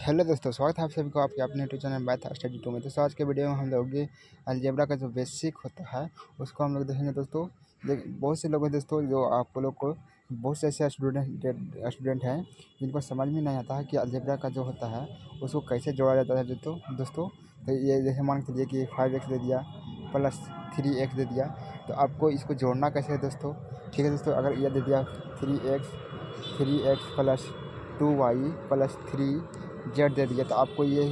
Hello दोस्तों, स्वागत है आप सभी को आपके अपने यूट्यूब चैनल मैथ स्टडी 2 में। दोस्तों आज के वीडियो में हम लोग अलजेब्रा का जो बेसिक होता है उसको हम लोग देखेंगे। दोस्तों बहुत से लोग हैं दोस्तों जो आप लोग को बहुत से ऐसे स्टूडेंट हैं जिनको समझ में नहीं आता है कि अलजेब्रा का जो होता है उसको कैसे जोड़ा जाता है। दोस्तों तो ये जैसे मान के चलिए कि 5x दे दिया प्लस 3x दे दिया, तो आपको इसको जोड़ना कैसे है दोस्तों। ठीक है दोस्तों, अगर ये दे दिया 3x plus 2y plus 3z दे दिया तो आपको ये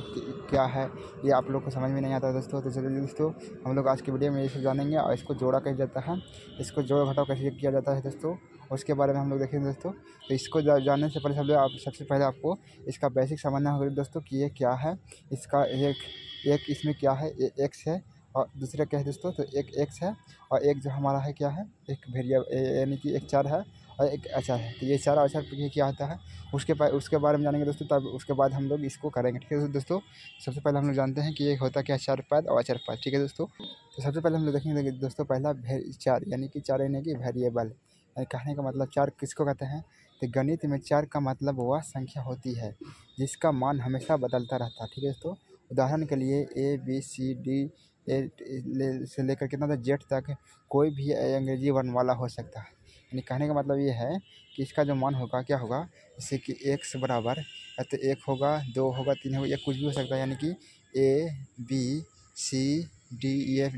क्या है, ये आप लोग को समझ में नहीं आता दोस्तों। तो चलिए दोस्तों हम लोग आज की वीडियो में ये जानेंगे और इसको जोड़ा कैसे जाता है, इसको जोड़ घटाव कैसे किया जाता है दोस्तों, उसके बारे में हम लोग देखेंगे दोस्तों। तो इसको जानने से पहले सबसे पहले आपको इसका बेसिक समझना होगा दोस्तों कि ये क्या है। इसका एक इसमें क्या है, एक्स है और दूसरा क्या है दोस्तों, तो एक एक्स है और एक जो हमारा है क्या है, एक वेरिएबल यानी कि एक चर है और एक अचर है। तो ये चार अचर क्या होता है उसके बारे में जानेंगे दोस्तों, तब उसके बाद हम लोग इसको करेंगे। ठीक है दोस्तों, सबसे पहले हम लोग जानते हैं कि ये होता क्या है, चर पद और अचर पद। ठीक है दोस्तों, तो सबसे पहले हम लोग देखेंगे दोस्तों पहला चार यानी कि चार यानी कि वेरिएबल। कहने का मतलब चार किसको कहते हैं, तो गणित में चार का मतलब वह संख्या होती है जिसका मान हमेशा बदलता रहता है। ठीक है दोस्तों, उदाहरण के लिए ABCD से लेकर कितना तक जेड तक कोई भी अंग्रेजी वर्ण वाला हो सकता है। यानी कहने का मतलब ये है कि इसका जो मान होगा क्या होगा, जैसे कि x बराबर या तो 1 होगा, 2 होगा, 3 होगा, या कुछ भी हो सकता है। यानी कि ABCDEF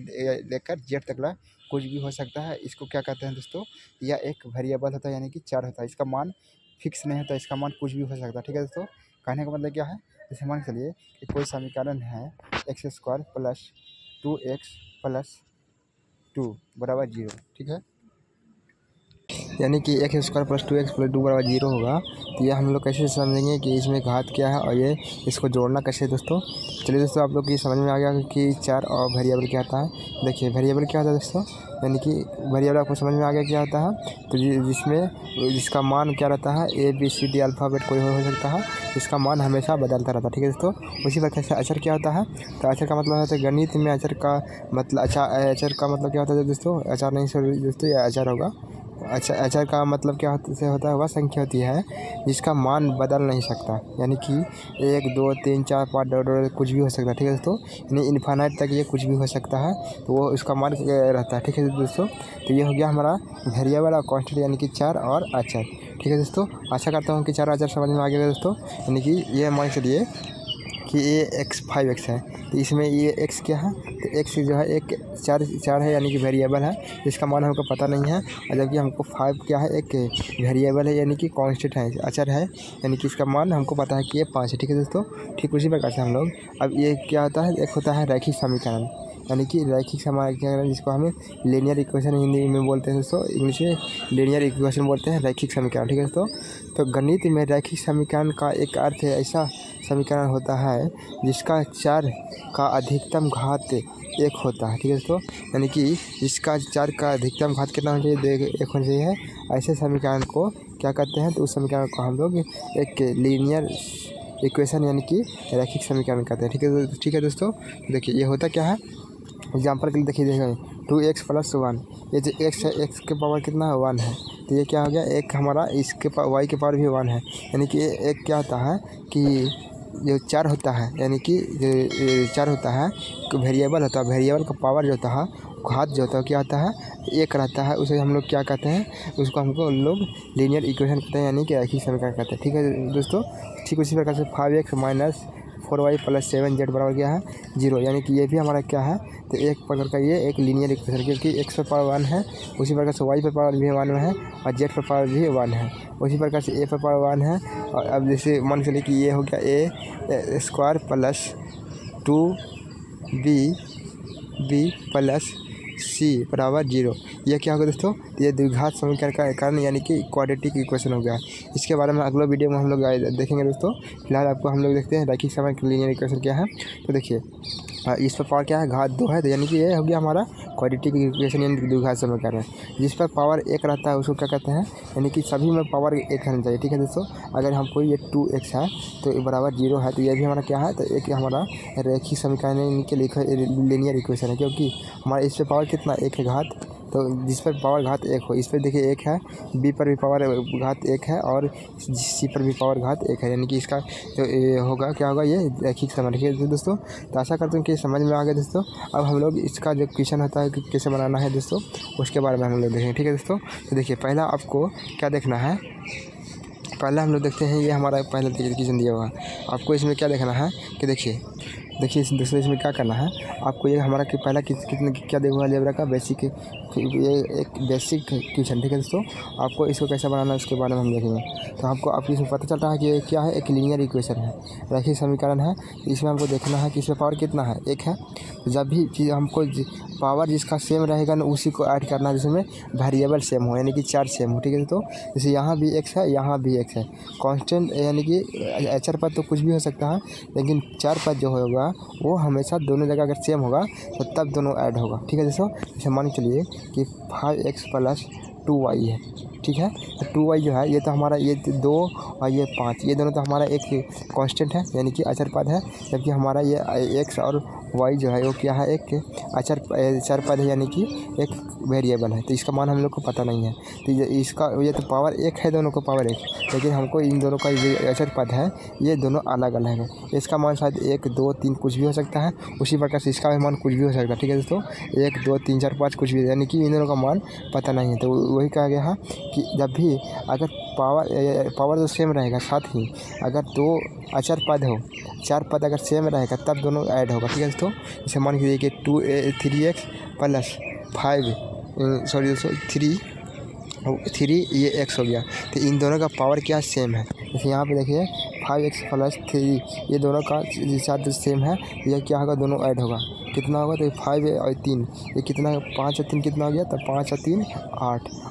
लेकर जेड तक कुछ भी हो सकता है। इसको क्या कहते हैं दोस्तों, यह एक वेरिएबल होता है यानी कि चार होता है। इसका मान फिक्स नहीं होता, इसका मान कुछ भी हो सकता है। ठीक है दोस्तों, कहने का मतलब क्या है, जैसे मान चलिए कि कोई समीकरण है x² प्लस 2x प्लस 2 बराबर 0। ठीक है, यानी कि x² प्लस 2x प्लस 2 बराबर 0 होगा। तो ये हम लोग कैसे समझेंगे कि इसमें घात क्या है और ये इसको जोड़ना कैसे दोस्तों। चलिए दोस्तों आप लोग की समझ में आ गया कि चार और वेरिएबल क्या होता है। देखिए वेरिएबल क्या होता है दोस्तों, यानी कि वेरिएबल आपको समझ में आ गया क्या होता है, तो जिसका मान क्या रहता है, ABCD अल्फ़ाबेट कोई हो सकता है, इसका मान हमेशा बदलता रहता है। ठीक है दोस्तों, उसी प्रकार से अचर क्या होता है, तो अचर का मतलब होता है गणित में अचर का मतलब अचर का मतलब क्या होता है दोस्तों, अचर नहीं सॉरी दोस्तों, यह अचर होगा। अच्छा, अचर का मतलब क्या होता है, वह संख्या होती है जिसका मान बदल नहीं सकता। यानी कि 1 2 3 4 5 डॉट कुछ भी हो सकता है। ठीक है दोस्तों, यानी इन्फानाइट तक ये कुछ भी हो सकता है, तो वो उसका मान रहता है। ठीक है दोस्तों, तो ये हो गया हमारा वेरिएबल और कांस्टेंट यानी कि चार और अचर। ठीक है दोस्तों, आशा करता हूँ कि चार अचर समझ में आ गया दोस्तों। यानी कि ये मान चलिए कि ये 5x है, तो इसमें ये x क्या है, तो x जो है एक चार है यानी कि वेरिएबल है जिसका मान हमको पता नहीं है, और जबकि हमको 5 क्या है, एक वेरिएबल है यानी कि कांस्टेंट है, अचर है, यानी कि इसका मान हमको पता है कि ये 5 है। ठीक है दोस्तों, ठीक उसी प्रकार से हम लोग अब ये क्या होता है, एक होता है रैखिक समीकरण, यानी कि रैखिक समीकरण जिसको हमें लीनियर इक्वेशन हिंदी में बोलते हैं दोस्तों, इंग्लिश में लीनियर इक्वेशन बोलते हैं, रैखिक समीकरण। ठीक है दोस्तों, तो गणित में रैखिक समीकरण का एक अर्थ है ऐसा समीकरण होता है जिसका चार का अधिकतम घात 1 होता है। ठीक है दोस्तों, यानी कि इसका चार का अधिकतम घात कितना होना चाहिए, 1 होना चाहिए। ऐसे समीकरण को क्या कहते हैं, तो उस समीकरण को हम लोग एक लीनियर इक्वेशन यानी कि रैखिक समीकरण कहते हैं। ठीक है दोस्तों, देखिए ये होता क्या है, एग्जाम्पल के लिए देखिए 2x प्लस 1, ये जो x है, x के पावर कितना है, 1 है, तो ये क्या हो गया, एक हमारा इसके y के पावर भी 1 है। यानी कि एक क्या होता है कि जो चार होता है, यानी कि चार होता है वेरिएबल होता है, वेरिएबल का पावर जो होता है, घात जो होता है क्या होता है, 1 रहता है, उसे हम लोग क्या कहते हैं, उसको हमको लोग लीनियर इक्वेशन कहते हैं यानी कि रैखिक समीकरण कहते हैं। ठीक है दोस्तों, ठीक उसी प्रकार से 5x minus 4y plus 7z बराबर क्या है, 0, यानी कि ये भी हमारा क्या है, तो एक प्रकार का ये एक लीनियर इक्वेशन, क्योंकि x पर पावर 1 है, उसी प्रकार से y पर पावर भी 1 है और z पर पावर भी 1 है, उसी प्रकार से a पर पावर 1 है। और अब जैसे मान चलिए कि ये हो गया a² plus 2b plus c बराबर 0, यह क्या होगा दोस्तों, ये द्विघात समीकरण का कारण यानी कि क्वाड्रेटिक इक्वेशन हो गया। इसके बारे में अगले वीडियो में हम लोग देखेंगे दोस्तों। फिलहाल आपको हम लोग देखते हैं रैखिक समीकरण लीनियर इक्वेशन क्या है। तो देखिए इस पर पावर क्या है, घात 2 है, तो यानी कि ये हो गया हमारा क्वाड्रेटिक इक्वेशन यानी कि द्विघात समीकरण। जिस पर पावर 1 रहता है उसको क्या कहते हैं, यानी कि सभी में पावर 1 रहना चाहिए। ठीक है दोस्तों, अगर हमको ये 2x है तो बराबर 0 है, तो ये भी हमारा क्या है, तो एक हमारा रैखिक समीकरण के लीनियर इक्वेशन है, क्योंकि हमारा इस पर पावर कितना 1 है घात, तो जिस पर पावर घात 1 हो, इस पर देखिए 1 है, बी पर भी पावर घात 1 है और सी पर भी पावर घात 1 है, यानी कि इसका जो होगा क्या होगा, ये रैखिक सम है। ठीक है दोस्तों, तो आशा करता हूँ कि समझ में आ गया दोस्तों। अब हम लोग इसका जो क्वेश्चन होता है कि कैसे बनाना है दोस्तों, उसके बारे में हम लोग देखेंगे। ठीक है दोस्तों, तो देखिए पहला आपको क्या देखना है, पहला हम लोग देखते हैं, ये हमारा पहला क्वेश्चन दिया हुआ है। आपको इसमें क्या देखना है कि देखिए दोस्तों इसमें क्या करना है आपको, ये हमारा कि पहला कितने क्या देखा हुआ अलजेब्रा का बेसिक, ये एक बेसिक क्वेश्चन। ठीक है दोस्तों, आपको इसको कैसे बनाना है उसके बारे में हम देखेंगे। तो आपको इसमें पता चल रहा है कि ये क्या है, एक लीनियर इक्वेशन है, रैखिक समीकरण है। इसमें हमको देखना है कि इसमें पावर कितना है, 1 है। जब भी चीज़ हमको पावर जिसका सेम रहेगा ना उसी को ऐड करना है जिसमें वेरिएबल सेम हो, यानी कि 4 सेम हो। ठीक है दोस्तों, जैसे यहाँ भी x है, यहाँ भी x है, कांस्टेंट यानी कि अचर पद तो कुछ भी हो सकता है, लेकिन 4 पद जो होगा वो हमेशा दोनों जगह अगर सेम होगा तो तब दोनों ऐड होगा। ठीक है दोस्तों, जैसे मान के चलिए कि 5x + 2y है। ठीक है, तो 2y जो है ये तो हमारा ये 2 और ये 5, ये दोनों तो हमारा एक कांस्टेंट है यानी कि अचर पद है, जबकि हमारा ये x और y जो है वो क्या है, एक अचर पद है यानी कि एक वेरिएबल है। तो इसका मान हम लोग को पता नहीं है, तो ये तो पावर 1 है, दोनों को पावर 1, लेकिन हमको इन दोनों का ये अचर पद है ये दोनों अलग अलग है। इसका मान शायद 1 2 3 कुछ भी हो सकता है, उसी प्रकार से इसका भी मान कुछ भी हो सकता है। ठीक है दोस्तों, 1 2 3 4 5 कुछ भी, यानी कि इन दोनों का मान पता नहीं है। तो वही कहा गया है कि जब भी अगर पावर तो सेम रहेगा, साथ ही अगर 2 अचर पद हो, 4 पद अगर सेम रहेगा तब दोनों ऐड होगा। ठीक है दोस्तों, जैसे मान लीजिए कि 3x + 5 सॉरी दोस्तों 3 ये x हो गया, तो इन दोनों का पावर क्या सेम है। जैसे यहाँ पे देखिए 5x + 3 ये दोनों का साथ सेम है, यह क्या होगा, दोनों ऐड होगा, कितना होगा, तो 5 और 3 ये कितना, 5 और 3 कितना हो गया, तो 5 और 3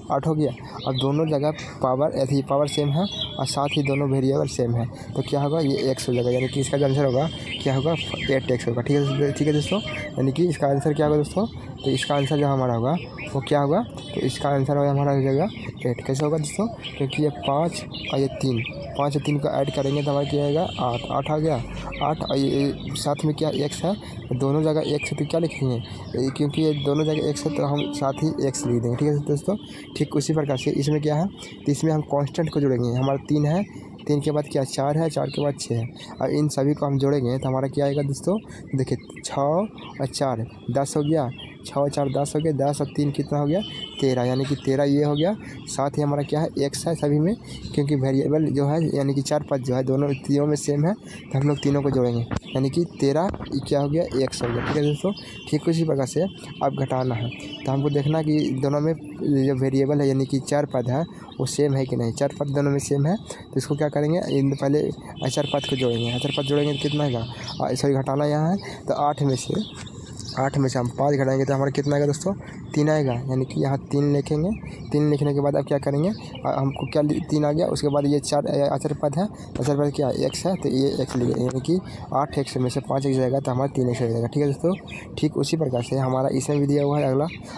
8 हो गया। अब दोनों जगह पावर सेम है और साथ ही दोनों वेरिएबल सेम है, तो क्या होगा, ये x हो जाएगा, यानी कि इसका जो आंसर होगा क्या होगा, 8x होगा। ठीक है दोस्तों, यानी कि इसका आंसर क्या होगा दोस्तों, तो इसका आंसर जो हमारा होगा वो क्या होगा, तो इसका आंसर हमारा हो जाएगा 8। कैसे होगा दोस्तों, क्योंकि ये 5 और ये 3, 5 और 3 को ऐड करेंगे तो हमारा क्या आएगा, 8 आ गया, 8 और ये साथ में क्या x है, दोनों जगह x है तो क्या लिखेंगे, क्योंकि ये दोनों जगह x है तो हम साथ ही x लिख देंगे। ठीक है दोस्तों, ठीक उसी प्रकार से इसमें क्या है, तो इसमें हम कांस्टेंट को जोड़ेंगे, हमारा 3 है, 3 के बाद क्या 4 है, 4 के बाद 6 है, और इन सभी को हम जोड़ेंगे तो हमारा क्या आएगा दोस्तों, देखिए 6 और 4 10 हो गया, 6 और 4 10 हो गया, 10 और 3 कितना हो गया, 13, यानी कि 13 ये हो गया। साथ ही हमारा क्या है, x है सभी में, क्योंकि वेरिएबल जो है यानी कि 4 पद जो है दोनों तीनों में सेम है, तो हम लोग तीनों को जोड़ेंगे, यानी कि 13 क्या हो गया, x हो गया। ठीक है दोस्तों, ठीक उसी प्रकार से अब घटाना है, तो हमको देखना कि दोनों में जो वेरिएबल है यानी कि 4 पद है वो सेम है कि नहीं। 4 पद दोनों में सेम है, तो इसको क्या करेंगे, इन पहले अचर पद को जोड़ेंगे, अचर पद जोड़ेंगे तो कितना आएगा, सॉरी घटाना यहाँ है, तो 8 में से हम 5 घटाएंगे तो हमारा कितना आएगा दोस्तों, 3 आएगा, यानी कि यहाँ 3 लिखेंगे। 3 लिखने के बाद अब क्या करेंगे, हमको क्या 3 आ गया, उसके बाद ये 4 अचर पद है, अचर पद क्या x है, तो ये x लिखेंगे, यानी कि 8x में से 5x जाएगा तो हमारा 3x हो जाएगा। ठीक है दोस्तों, ठीक उसी प्रकार से हमारा इसमें भी दिया हुआ है,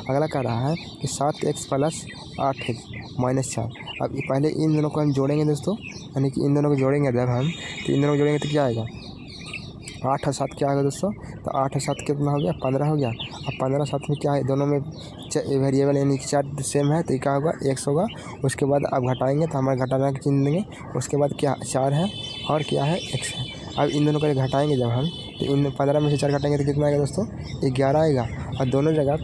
अगला कह रहा है कि 7x + 8x - 4। अब पहले इन दोनों को हम जोड़ेंगे दोस्तों, यानी कि इन दोनों को जोड़ेंगे जब हम, तो इन दोनों को जोड़ेंगे तो क्या आएगा, 8 और 7 क्या आएगा दोस्तों, तो 8 और 7 कितना हो गया, 15 हो गया। अब 15 और 7 में क्या है, दोनों में वेरिएबल यानी कि 4 सेम है, तो क्या होगा, x होगा। उसके बाद अब घटाएंगे तो हमारा घटाना का चिन्ह देंगे, उसके बाद क्या 4 है और क्या है, x है। अब इन दोनों को घटाएंगे जब हम, तो इन 15 में से 4 घटाएंगे तो कितना आएगा दोस्तों, 11 आएगा। और दोनों जगह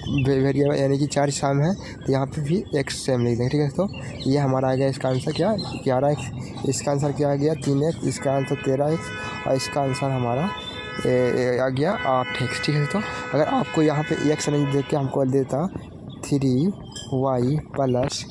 वेरिएबल यानी कि 4 सेम है, तो यहाँ पे भी x सेम लिख देंगे। ठीक है दोस्तों, ये हमारा आ गया इसका आंसर क्या, 11x। इसका आंसर क्या आ गया, 3x। इसका आंसर 13x, और इसका आंसर हमारा आ गया 8x। ठीक है दोस्तों, अगर आपको यहाँ पे x नहीं देख के हमको देता 3y +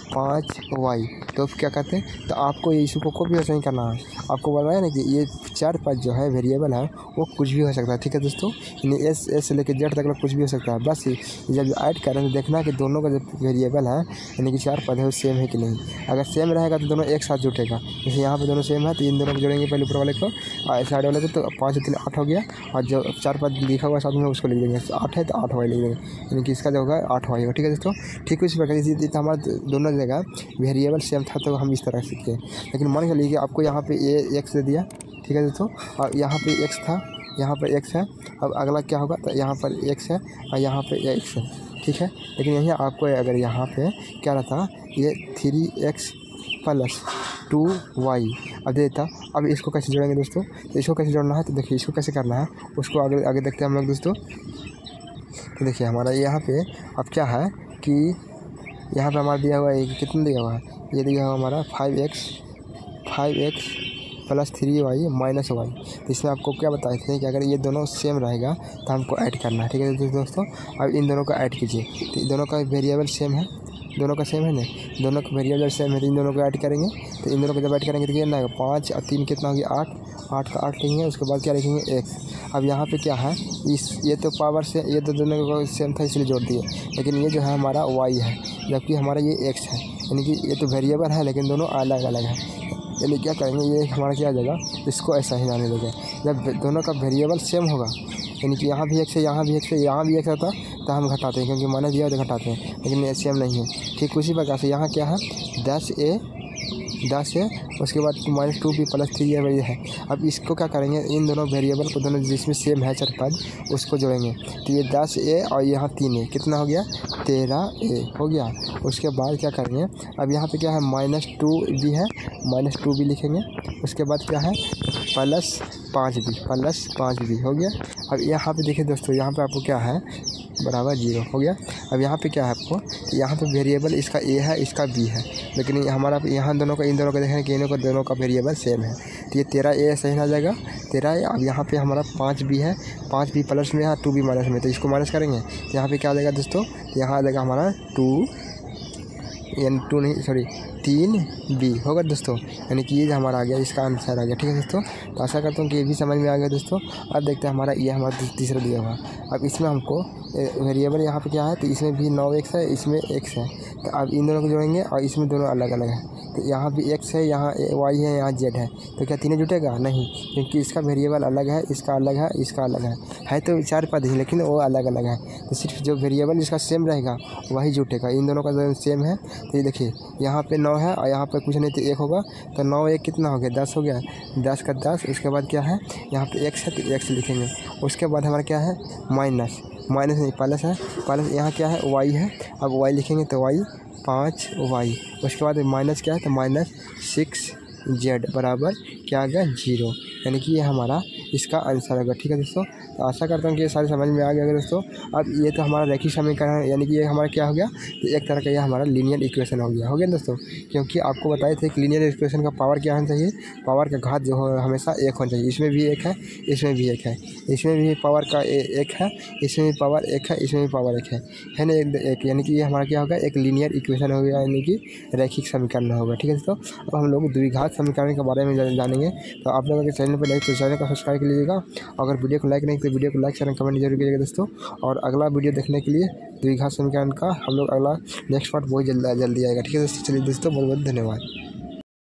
5y, तो क्या कहते हैं, तो आपको ये इशू को भी ऐसा नहीं करना है। आपको बोल रहा है ना कि ये 4 पद जो है वेरिएबल है वो कुछ भी हो सकता है। ठीक है दोस्तों, यानी एस से लेकर जेड तक कुछ भी हो सकता है। बस जब ऐड करें तो देखना कि दोनों का जो वेरिएबल है यानी कि 4 पद है वो सेम है कि नहीं। अगर सेम रहेगा तो दोनों एक साथ जुटेगा। जैसे यहाँ पे दोनों सेम है तो इन दोनों को जोड़ेंगे पहले ऊपर वाले को, साइड वाले को, तो 5 और 3 8 हो गया। और जो 4 पद लिखा हुआ साथ में उसको लिख देंगे, 8 है तो 8y लिख देंगे, यानी कि इसका जो होगा 8y होगा। ठीक है दोस्तों, ठीक उसी प्रकार से हमारा दोनों जगह वेरिएबल सेम था तो हम इस तरह से किए। लेकिन मान के चलिए कि आपको यहाँ पे ये x दे दिया, ठीक है दोस्तों, और यहाँ पे x था, यहाँ पर x है। अब अगला क्या होगा, तो यहाँ पर x है और यहाँ पर x है। ठीक है। लेकिन यही आपको अगर यहाँ पे क्या रहता, ये 3x प्लस 2y अब देता। अब इसको कैसे जोड़ेंगे दोस्तों, तो इसको कैसे जोड़ना है, तो देखिए इसको कैसे करना है उसको आगे आगे देखते हैं हम लोग दोस्तों। तो देखिए हमारा यहाँ पे अब क्या है कि यहाँ पे हमारा दिया हुआ है कितना दिया हुआ है, ये दिया हुआ हमारा 5x plus 3y minus Y. तो इसमें आपको क्या बताए थे कि अगर ये दोनों सेम रहेगा तो हमको ऐड करना है, ठीक है दोस्तों। अब इन दोनों को ऐड कीजिए, तो दोनों का वेरिएबल सेम है, दोनों का सेम है ना, दोनों का वेरिएबल सेम है, तो इन दोनों को ऐड करेंगे। तो इन दोनों को जब ऐड करेंगे तो कितना आएगा, 5 और 3 कितना हो गया 8, 8 का 8 लिखेंगे। उसके बाद क्या लिखेंगे x। अब यहाँ पे क्या है, ये तो पावर से ये तो दोनों को सेम था इसलिए जोड़ दिए, लेकिन ये जो है हमारा y है जबकि हमारा ये x है, यानी कि ये तो वेरिएबल है लेकिन दोनों अलग अलग है। यानी क्या करेंगे, ये हमारा क्या आ जाएगा, इसको ऐसा ही आने देंगे। जब दोनों का वेरिएबल सेम होगा, यानी कि यहाँ भी x है, यहाँ भी x है, यहाँ भी x रहता तो हम घटाते हैं, क्योंकि माइनस दिया तो घटाते हैं, लेकिन ये सेम नहीं है। ठीक उसी प्रकार से यहाँ क्या है 10 है, उसके बाद -2b प्लस 3a है। अब इसको क्या करेंगे, इन दोनों वेरिएबल को दोनों जिसमें सेम है चार पद उसको जोड़ेंगे। तो ये 10a और यहाँ 3a कितना हो गया 13a हो गया। उसके बाद क्या करेंगे, अब यहाँ पे क्या है -2b है, -2b लिखेंगे। उसके बाद क्या है प्लस 5b हो गया। अब यहाँ पे देखिए दोस्तों, यहाँ पे आपको क्या है बराबर 0 हो गया। अब यहाँ पे क्या है आपको, तो यहाँ पे वेरिएबल इसका a है इसका b है, लेकिन हमारा यहाँ दोनों का इन दोनों का देखें कि इन्हों का दोनों का वेरिएबल सेम है, तो ये 13a सही आ जाएगा 13a। अब यहाँ पे हमारा 5b है, 5b प्लस में है 2b माइनस में, तो इसको माइनस करेंगे तो यहाँ पे क्या आ जाएगा दोस्तों, तो यहाँ आ जाएगा हमारा 3b होगा दोस्तों, यानी कि ये हमारा आ गया, इसका आंसर आ गया। ठीक है दोस्तों, तो आशा करता हूँ कि ये भी समझ में आ गया दोस्तों। अब देखते हैं हमारा ये हमारा तीसरा दिया हुआ। अब इसमें हमको वेरिएबल यहाँ पे क्या है, तो इसमें भी 9x है, इसमें x है, तो अब इन दोनों को जोड़ेंगे और इसमें दोनों अलग अलग है, तो यहाँ भी x है, यहाँ y है, यहाँ z है, तो क्या तीनों जुटेगा नहीं, क्योंकि इसका वेरिएबल अलग है, इसका अलग है, इसका अलग है तो 4 पद ही, लेकिन वो अलग अलग है। तो सिर्फ जो वेरिएबल इसका सेम रहेगा वही जुटेगा, इन दोनों का सेम है। तो ये देखिए यहाँ पे 9 है और यहाँ पे कुछ नहीं तो 1 होगा, तो 9 1 कितना हो गया 10 हो गया, 10 का 10। उसके बाद क्या है यहाँ पे x है तो x लिखेंगे। उसके बाद हमारा क्या है माइनस नहीं प्लस है, प्लस यहाँ क्या है y है, अब y लिखेंगे तो y 5y। उसके बाद माइनस क्या है तो -6z बराबर क्या आ गया 0, यानी कि ये हमारा इसका आंसर होगा। ठीक है दोस्तों, तो आशा करता हूँ कि ये सारे समझ में आ गया दोस्तों। अब ये तो हमारा रैखिक समीकरण है, यानी कि ये हमारा क्या हो गया, तो एक तरह का ये हमारा लीनियर इक्वेशन हो गया दोस्तों। क्योंकि आपको बताए थे कि लीनियर इक्वेशन का पावर क्या होना चाहिए, पावर का घात जो है हमेशा 1 होना चाहिए। इसमें भी 1 है, इसमें भी 1 है, इसमें भी पावर का 1 है, इसमें भी पावर 1 है, इसमें भी पावर 1 है ना, एक यानी कि ये हमारा क्या होगा एक लीनियर इक्वेशन हो गया, यानी कि रैखिक समीकरण होगा। ठीक है दोस्तों, अब हम लोग द्विघात समीकरण के बारे में जानेंगे। तो आप लोग अगर चैनल पर लाइक तो चैनल को सब्सक्राइब कर लीजिएगा, अगर वीडियो को लाइक नहीं तो वीडियो को लाइक शेयर कमेंट जरूर कीजिएगा दोस्तों। और अगला वीडियो देखने के लिए द्विघात समीकरण का हम लोग अगला नेक्स्ट पार्ट बहुत जल्दी आएगा। ठीक है दोस्तों, चलिए दोस्तों बहुत बहुत धन्यवाद।